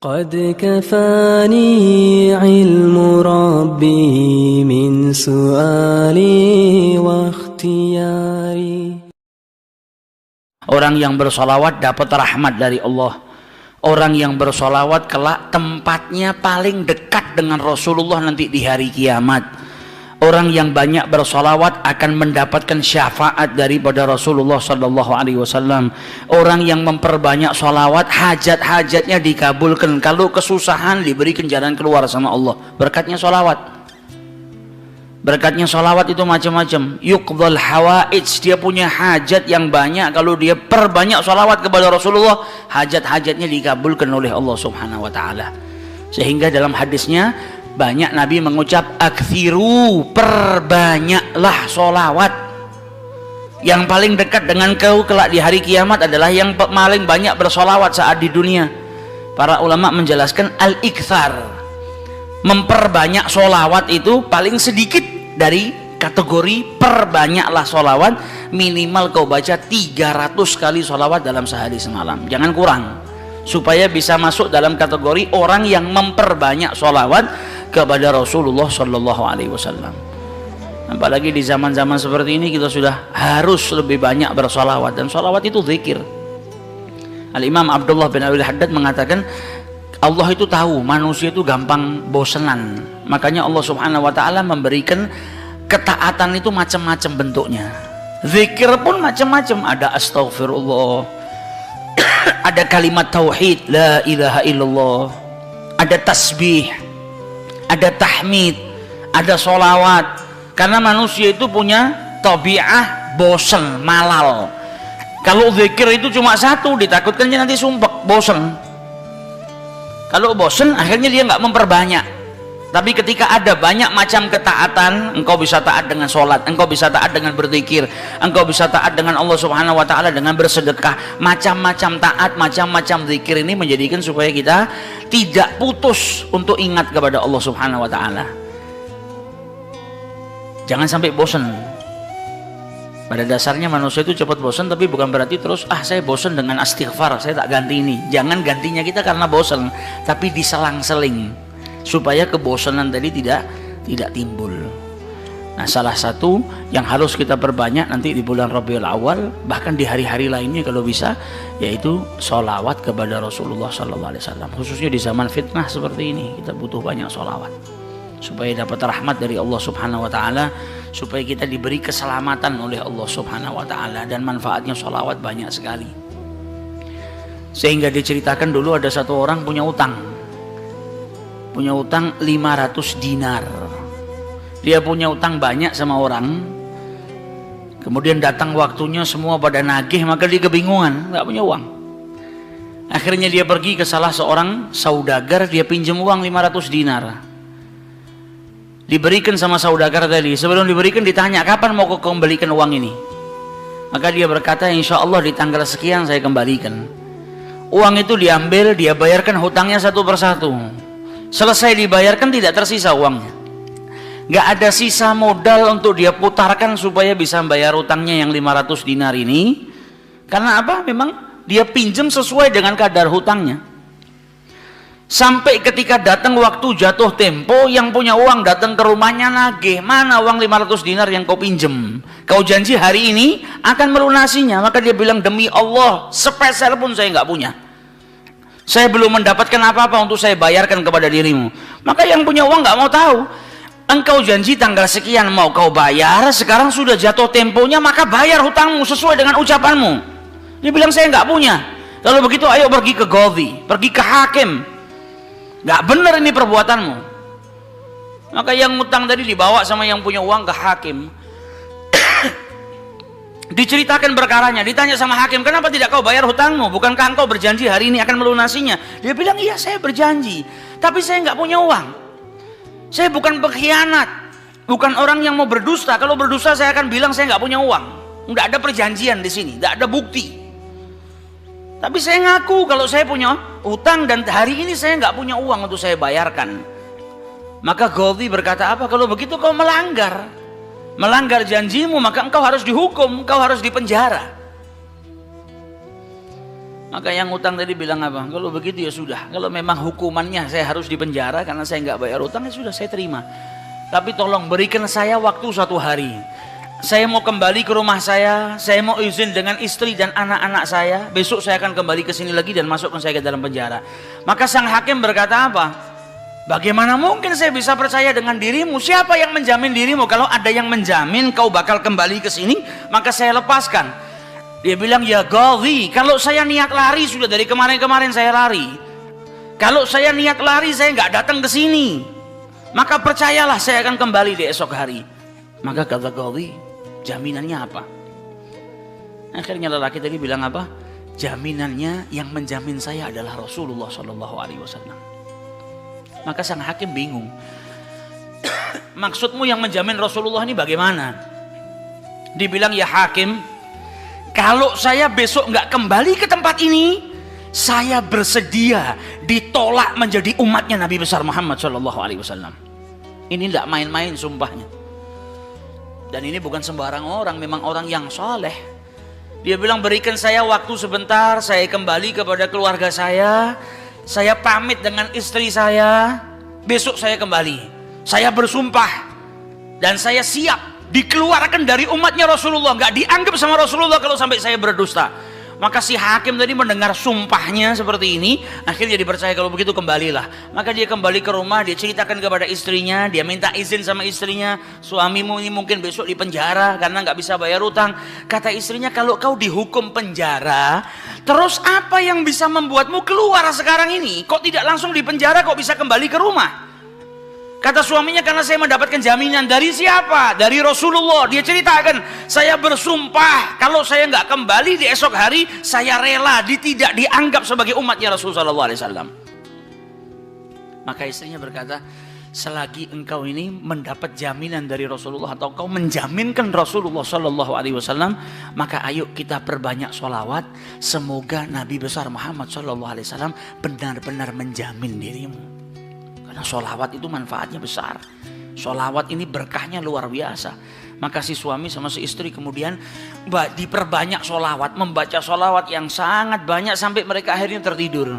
قد كفاني علم ربي من سؤالي واختياري. Orang yang bersolawat dapat rahmat dari Allah. Orang yang bersolawat kelak tempatnya paling dekat dengan Rasulullah nanti di hari kiamat. Orang yang banyak bersolawat akan mendapatkan syafaat daripada Rasulullah Sallallahu Alaihi Wasallam. Orang yang memperbanyak solawat, hajat-hajatnya dikabulkan. Kalau kesusahan, diberikan jalan keluar sama Allah. Berkatnya solawat. Berkatnya solawat itu macam-macam. Yuqdhal hawaij, dia punya hajat yang banyak. Kalau dia perbanyak solawat kepada Rasulullah, hajat-hajatnya dikabulkan oleh Allah Subhanahu Wa Taala. Sehingga dalam hadisnya banyak Nabi mengucap aktsiru, perbanyaklah solawat. Yang paling dekat dengan kau kelak di hari kiamat adalah yang paling banyak bersolawat saat di dunia. Para ulama menjelaskan al-iktsar, memperbanyak solawat itu paling sedikit dari kategori perbanyaklah solawat. Minimal kau baca 300 kali solawat dalam sehari semalam, jangan kurang, supaya bisa masuk dalam kategori orang yang memperbanyak solawat kepada Rasulullah Sallallahu Alaihi Wasallam. Apalagi di zaman-zaman seperti ini kita sudah harus lebih banyak bersolawat, dan solawat itu zikir. Al-Imam Abdullah bin Abil Haddad mengatakan Allah itu tahu manusia itu gampang bosenan, makanya Allah Subhanahu Wa Taala memberikan ketaatan itu macam-macam bentuknya. Zikir pun macam-macam, ada astaghfirullah, ada kalimat tauhid la ilaha illallah, ada tasbih, ada tahmid, ada solawat. Karena manusia itu punya tabiah bosen, malal. Kalau zikir itu cuma satu, ditakutkan dia nanti sumpek, bosen. Kalau bosen akhirnya dia nggak memperbanyak. Tapi ketika ada banyak macam ketaatan, engkau bisa taat dengan sholat, engkau bisa taat dengan berzikir, engkau bisa taat dengan Allah Subhanahu Wa Taala dengan bersedekah. Macam-macam taat, macam-macam zikir ini menjadikan supaya kita tidak putus untuk ingat kepada Allah Subhanahu Wa Taala. Jangan sampai bosan. Pada dasarnya manusia itu cepat bosan, tapi bukan berarti terus saya bosan dengan istighfar, saya tak ganti ini. Jangan gantinya kita karena bosan, tapi diselang-seling supaya kebosanan tadi tidak timbul. Nah, salah satu yang harus kita perbanyak nanti di bulan Rabiul Awal, bahkan di hari-hari lainnya kalau bisa, yaitu sholawat kepada Rasulullah Sallallahu Alaihi Wasallam. Khususnya di zaman fitnah seperti ini, kita butuh banyak sholawat supaya dapat rahmat dari Allah Subhanahu Wa Taala, supaya kita diberi keselamatan oleh Allah Subhanahu Wa Taala, dan manfaatnya sholawat banyak sekali. Sehingga diceritakan dulu ada satu orang punya utang 500 dinar. Dia punya utang banyak sama orang, kemudian datang waktunya semua pada nagih, maka dia kebingungan, nggak punya uang. Akhirnya dia pergi ke salah seorang saudagar, dia pinjam uang 500 dinar. Diberikan sama saudagar tadi. Sebelum diberikan ditanya, kapan mau kau kembalikan uang ini? Maka dia berkata, insya Allah di tanggal sekian saya kembalikan. Uang itu diambil, dia bayarkan hutangnya satu persatu. Selesai dibayarkan tidak tersisa uangnya, nggak ada sisa modal untuk dia putarkan supaya bisa bayar utangnya yang 500 dinar ini. Karena apa? Memang dia pinjam sesuai dengan kadar hutangnya. Sampai ketika datang waktu jatuh tempo, yang punya uang datang ke rumahnya nagih, mana uang 500 dinar yang kau pinjam? Kau janji hari ini akan melunasinya. Maka dia bilang, demi Allah sepeser pun saya nggak punya. Saya belum mendapatkan apa-apa untuk saya bayarkan kepada dirimu. Maka yang punya uang nggak mau tahu. Engkau janji tanggal sekian mau kau bayar, sekarang sudah jatuh temponya, maka bayar hutangmu sesuai dengan ucapanmu. Dia bilang saya nggak punya. Lalu begitu ayo pergi ke Qadhi, pergi ke hakim. Nggak benar ini perbuatanmu. Maka yang utang tadi dibawa sama yang punya uang ke hakim. Diceritakan perkaranya, ditanya sama hakim, kenapa tidak kau bayar hutangmu? Bukankah engkau berjanji hari ini akan melunasinya? Dia bilang, iya saya berjanji, tapi saya nggak punya uang. Saya bukan pengkhianat, bukan orang yang mau berdusta. Kalau berdusta saya akan bilang saya nggak punya uang. Nggak ada perjanjian di sini, nggak ada bukti. Tapi saya ngaku kalau saya punya utang dan hari ini saya nggak punya uang untuk saya bayarkan. Maka Qadhi berkata apa? Kalau begitu kau melanggar janjimu, maka engkau harus dihukum, engkau harus dipenjara. Maka yang utang tadi bilang apa? Kalau begitu ya sudah. Kalau memang hukumannya saya harus dipenjara karena saya nggak bayar utang, ya sudah saya terima. Tapi tolong berikan saya waktu 1 hari. Saya mau kembali ke rumah saya mau izin dengan istri dan anak-anak saya. Besok saya akan kembali ke sini lagi dan masukkan saya ke dalam penjara. Maka sang hakim berkata apa? Bagaimana mungkin saya bisa percaya dengan dirimu? Siapa yang menjamin dirimu? Kalau ada yang menjamin kau bakal kembali ke sini, maka saya lepaskan. Dia bilang, ya Ghadhi, kalau saya niat lari sudah dari kemarin-kemarin saya lari. Kalau saya niat lari saya nggak datang ke sini. Maka percayalah saya akan kembali di esok hari. Maka kata Ghadhi, jaminannya apa? Akhirnya lelaki tadi bilang apa? Jaminannya yang menjamin saya adalah Rasulullah SAW. Maka sang hakim bingung. Maksudmu yang menjamin Rasulullah ini bagaimana? Dibilang, ya hakim, kalau saya besok nggak kembali ke tempat ini, saya bersedia ditolak menjadi umatnya Nabi besar Muhammad SAW. Ini tidak main-main sumpahnya. Dan ini bukan sembarang orang, memang orang yang soleh. Dia bilang, berikan saya waktu sebentar, saya kembali kepada keluarga saya pamit dengan istri saya, besok saya kembali. Saya bersumpah dan saya siap dikeluarkan dari umatnya Rasulullah, nggak dianggap sama Rasulullah kalau sampai saya berdusta. Maka si hakim tadi mendengar sumpahnya seperti ini, akhirnya dipercaya kalau begitu kembalilah. Maka dia kembali ke rumah, dia ceritakan kepada istrinya, dia minta izin sama istrinya, suamimu ini mungkin besok di penjara karena nggak bisa bayar utang. Kata istrinya, kalau kau dihukum penjara, terus apa yang bisa membuatmu keluar sekarang ini? Kok tidak langsung di penjara, kok bisa kembali ke rumah? Kata suaminya, karena saya mendapatkan jaminan. Dari siapa? Dari Rasulullah. Dia ceritakan, saya bersumpah kalau saya nggak kembali di esok hari, saya rela tidak dianggap sebagai umatnya Rasulullah SAW. Maka istrinya berkata, selagi engkau ini mendapat jaminan dari Rasulullah atau kau menjaminkan Rasulullah SAW, maka ayo kita perbanyak sholawat. Semoga Nabi besar Muhammad SAW benar-benar menjamin dirimu. Karena sholawat itu manfaatnya besar. Sholawat ini berkahnya luar biasa. Maka si suami sama si istri kemudian diperbanyak sholawat, membaca sholawat yang sangat banyak sampai mereka akhirnya tertidur.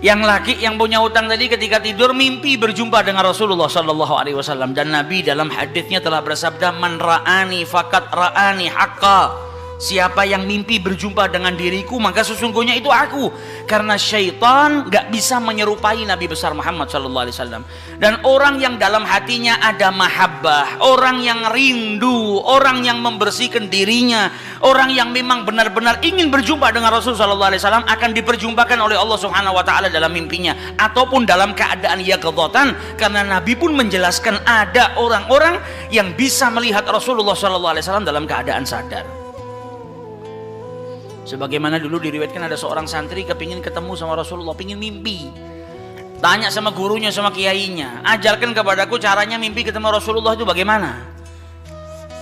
Yang laki yang punya utang tadi ketika tidur mimpi berjumpa dengan Rasulullah SAW. Dan Nabi dalam hadisnya telah bersabda, man ra'ani fakat ra'ani haqqa. Siapa yang mimpi berjumpa dengan diriku, maka sesungguhnya itu aku. Karena syaitan gak bisa menyerupai Nabi besar Muhammad SAW. Dan orang yang dalam hatinya ada mahabbah, orang yang rindu, orang yang membersihkan dirinya, orang yang memang benar-benar ingin berjumpa dengan Rasulullah SAW, akan diperjumpakan oleh Allah Subhanahu Wa Taala dalam mimpinya ataupun dalam keadaan yaqdhatan. Karena Nabi pun menjelaskan ada orang-orang yang bisa melihat Rasulullah SAW dalam keadaan sadar. Sebagaimana dulu diriwayatkan ada seorang santri kepingin ketemu sama Rasulullah, pingin mimpi. Tanya sama gurunya, sama kiainya, ajarkan kepadaku caranya mimpi ketemu Rasulullah itu bagaimana.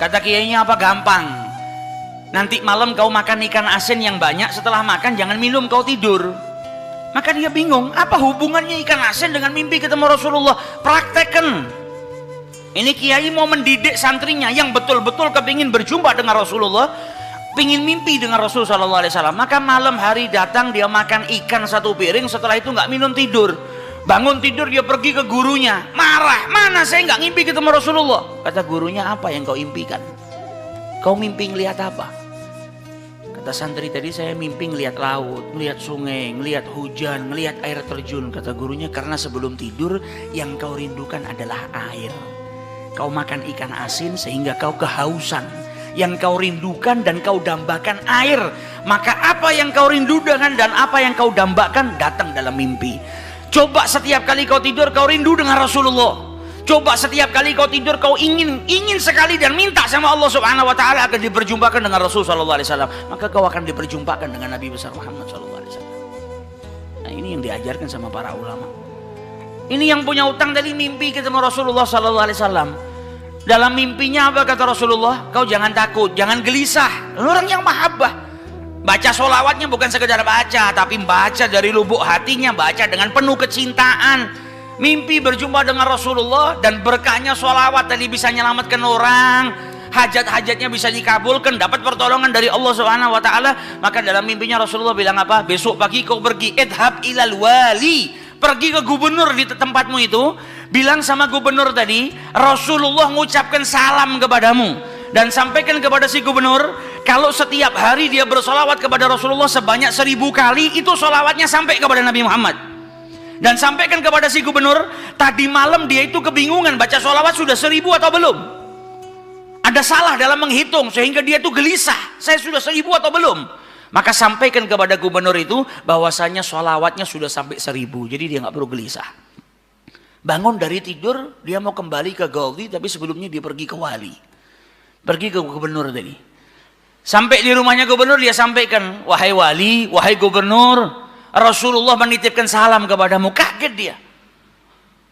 Kata kiainya, apa? Gampang. Nanti malam kau makan ikan asin yang banyak, setelah makan jangan minum, kau tidur. Maka dia bingung, apa hubungannya ikan asin dengan mimpi ketemu Rasulullah? Praktekkan. Ini kiai mau mendidik santrinya yang betul-betul kepingin berjumpa dengan Rasulullah, pingin mimpi dengan Rasulullah SAW. Maka malam hari datang, dia makan ikan 1 piring, setelah itu nggak minum, tidur. Bangun tidur, dia pergi ke gurunya, marah, mana saya nggak ngimpi ketemu Rasulullah. Kata gurunya, apa yang kau impikan? Kau mimpi ngelihat apa? Kata santri tadi, saya mimpi ngelihat laut, ngelihat sungai, ngelihat hujan, ngelihat air terjun. Kata gurunya, karena sebelum tidur yang kau rindukan adalah air. Kau makan ikan asin sehingga kau kehausan. Yang kau rindukan dan kau dambakan air. Maka apa yang kau rindukan dan apa yang kau dambakan datang dalam mimpi. Coba setiap kali kau tidur kau rindu dengan Rasulullah. Coba setiap kali kau tidur kau ingin sekali dan minta sama Allah Subhanahu Wa Taala akan diperjumpakan dengan Rasulullah SAW. Maka kau akan diperjumpakan dengan Nabi besar Muhammad SAW. Nah, ini yang diajarkan sama para ulama. Ini yang punya utang tadi mimpi ketemu Rasulullah SAW. Dalam mimpinya apa kata Rasulullah? Kau jangan takut, jangan gelisah. Orang yang mahabbah, baca sholawatnya bukan sekedar baca, tapi baca dari lubuk hatinya, baca dengan penuh kecintaan. Mimpi berjumpa dengan Rasulullah dan berkahnya sholawat tadi bisa menyelamatkan orang. hajat-hajatnya bisa dikabulkan, dapat pertolongan dari Allah Subhanahu wa taala. Maka dalam mimpinya Rasulullah bilang apa? Besok pagi kau pergi, idhab ilal wali, pergi ke gubernur di tempatmu itu, bilang sama gubernur tadi, Rasulullah mengucapkan salam kepadamu, dan sampaikan kepada si gubernur, kalau setiap hari dia bersolawat kepada Rasulullah sebanyak 1000 kali, itu solawatnya sampai kepada Nabi Muhammad. Dan sampaikan kepada si gubernur, tadi malam dia itu kebingungan, baca solawat sudah 1000 atau belum, ada salah dalam menghitung, sehingga dia itu gelisah, saya sudah 1000 atau belum. Maka sampaikan kepada gubernur itu bahwasanya solawatnya sudah sampai 1000, jadi dia nggak perlu gelisah. Bangun dari tidur, dia mau kembali ke Ghazi, tapi sebelumnya dia pergi ke wali, pergi ke gubernur tadi. Sampai di rumahnya gubernur, dia sampaikan, wahai wali, wahai gubernur, Rasulullah menitipkan salam kepadamu. Kaget dia.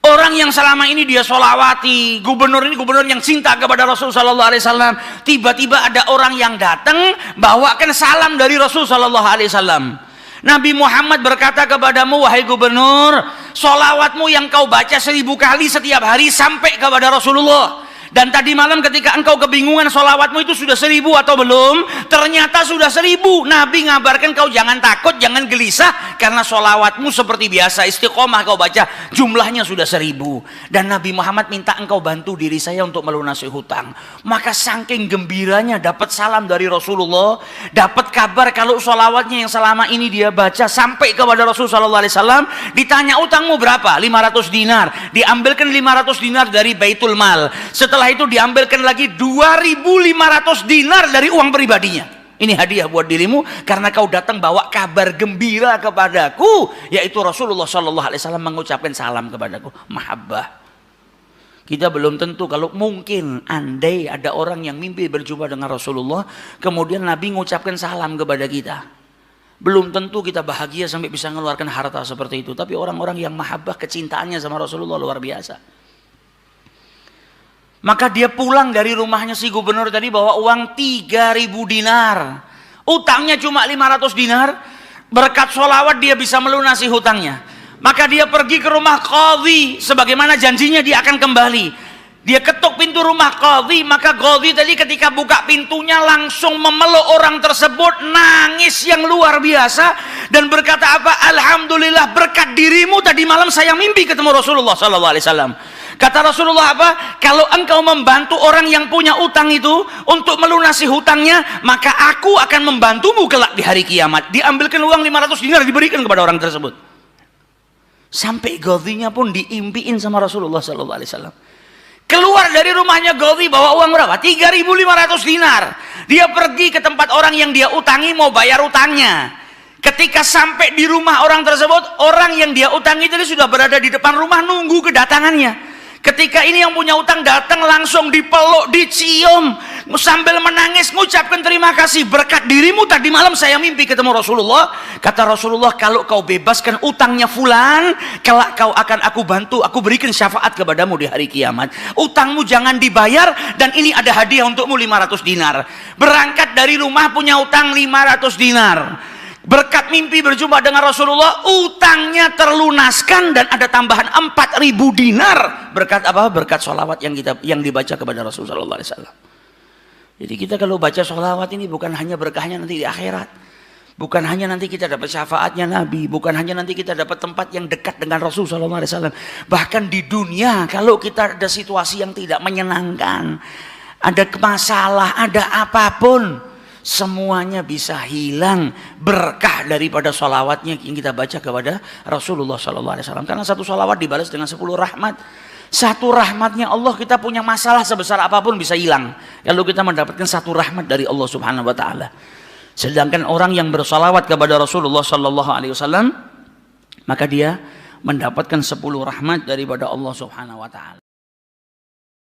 Orang yang selama ini dia solawati, gubernur ini gubernur yang cinta kepada Rasul Sallallahu Alaihi Wasallam, tiba-tiba ada orang yang datang bawakan salam dari Rasul Sallallahu Alaihi Wasallam. Nabi Muhammad berkata kepadamu, wahai gubernur, solawatmu yang kau baca 1000 kali setiap hari sampai kepada Rasulullah. Dan tadi malam ketika engkau kebingungan solawatmu itu sudah 1000 atau belum, ternyata sudah 1000. Nabi ngabarkan kau jangan takut, jangan gelisah, karena solawatmu seperti biasa, istiqomah kau baca, jumlahnya sudah 1000. Dan Nabi Muhammad minta engkau bantu diri saya untuk melunasi hutang. Maka saking gembiranya dapat salam dari Rasulullah, dapat kabar kalau solawatnya yang selama ini dia baca sampai kepada Rasul Sallallahu Alaihi Wasallam. Ditanya utangmu berapa? 500 dinar. Diambilkan 500 dinar dari Baitul Mal. Setelah itu diambilkan lagi 2.500 dinar dari uang pribadinya. Ini hadiah buat dirimu karena kau datang bawa kabar gembira kepadaku, yaitu Rasulullah Sallallahu Alaihi Wasallam mengucapkan salam kepadaku. Mahabbah. Kita belum tentu, kalau mungkin andai ada orang yang mimpi berjumpa dengan Rasulullah, kemudian Nabi mengucapkan salam kepada kita, belum tentu kita bahagia sampai bisa mengeluarkan harta seperti itu. Tapi orang-orang yang mahabbah, kecintaannya sama Rasulullah luar biasa. Maka dia pulang dari rumahnya si gubernur tadi bawa uang 3.000 dinar. Utangnya cuma 500 dinar. Berkat sholawat dia bisa melunasi hutangnya. Maka dia pergi ke rumah qadhi, sebagaimana janjinya dia akan kembali. Dia ketuk pintu rumah qadhi, maka qadhi tadi ketika buka pintunya langsung memeluk orang tersebut, nangis yang luar biasa dan berkata apa? Alhamdulillah, berkat dirimu tadi malam saya mimpi ketemu Rasulullah Sallallahu Alaihi Wasallam. Kata Rasulullah apa? Kalau engkau membantu orang yang punya utang itu untuk melunasi hutangnya, maka aku akan membantumu kelak di hari kiamat. Diambilkan uang 500 dinar diberikan kepada orang tersebut. Sampai Ghazinya pun diimpiin sama Rasulullah Sallallahu Alaihi Wasallam. Keluar dari rumahnya Ghazi bawa uang berapa? 3.500 dinar. Dia pergi ke tempat orang yang dia utangi mau bayar utangnya. Ketika sampai di rumah orang tersebut, orang yang dia utangi tadi sudah berada di depan rumah nunggu kedatangannya. Ketika ini yang punya utang datang, langsung dipeluk, dicium, sambil menangis mengucapkan terima kasih, berkat dirimu tadi malam saya mimpi ketemu Rasulullah. Kata Rasulullah, kalau kau bebaskan utangnya fulan, kelak kau akan aku bantu, aku berikan syafaat kepadamu di hari kiamat. Utangmu jangan dibayar, dan ini ada hadiah untukmu 500 dinar. Berangkat dari rumah punya utang 500 dinar. Berkat mimpi berjumpa dengan Rasulullah, utangnya terlunaskan dan ada tambahan 4.000 dinar. Berkat apa? Berkat sholawat yang dibaca kepada Rasulullah Sallallahu Alaihi Wasallam. Jadi kita kalau baca sholawat ini bukan hanya berkahnya nanti di akhirat, bukan hanya nanti kita dapat syafaatnya Nabi, bukan hanya nanti kita dapat tempat yang dekat dengan Rasul Sallallahu Alaihi Wasallam. Bahkan di dunia kalau kita ada situasi yang tidak menyenangkan, ada masalah, ada apapun, semuanya bisa hilang berkah daripada sholawatnya yang kita baca kepada Rasulullah Sallallahu Alaihi Wasallam. Karena satu sholawat dibalas dengan 10 rahmat. Satu rahmatnya Allah, kita punya masalah sebesar apapun bisa hilang kalau kita mendapatkan satu rahmat dari Allah Subhanahu Wa Taala. Sedangkan orang yang bersholawat kepada Rasulullah Sallallahu Alaihi Wasallam, maka dia mendapatkan 10 rahmat daripada Allah Subhanahu Wa Taala.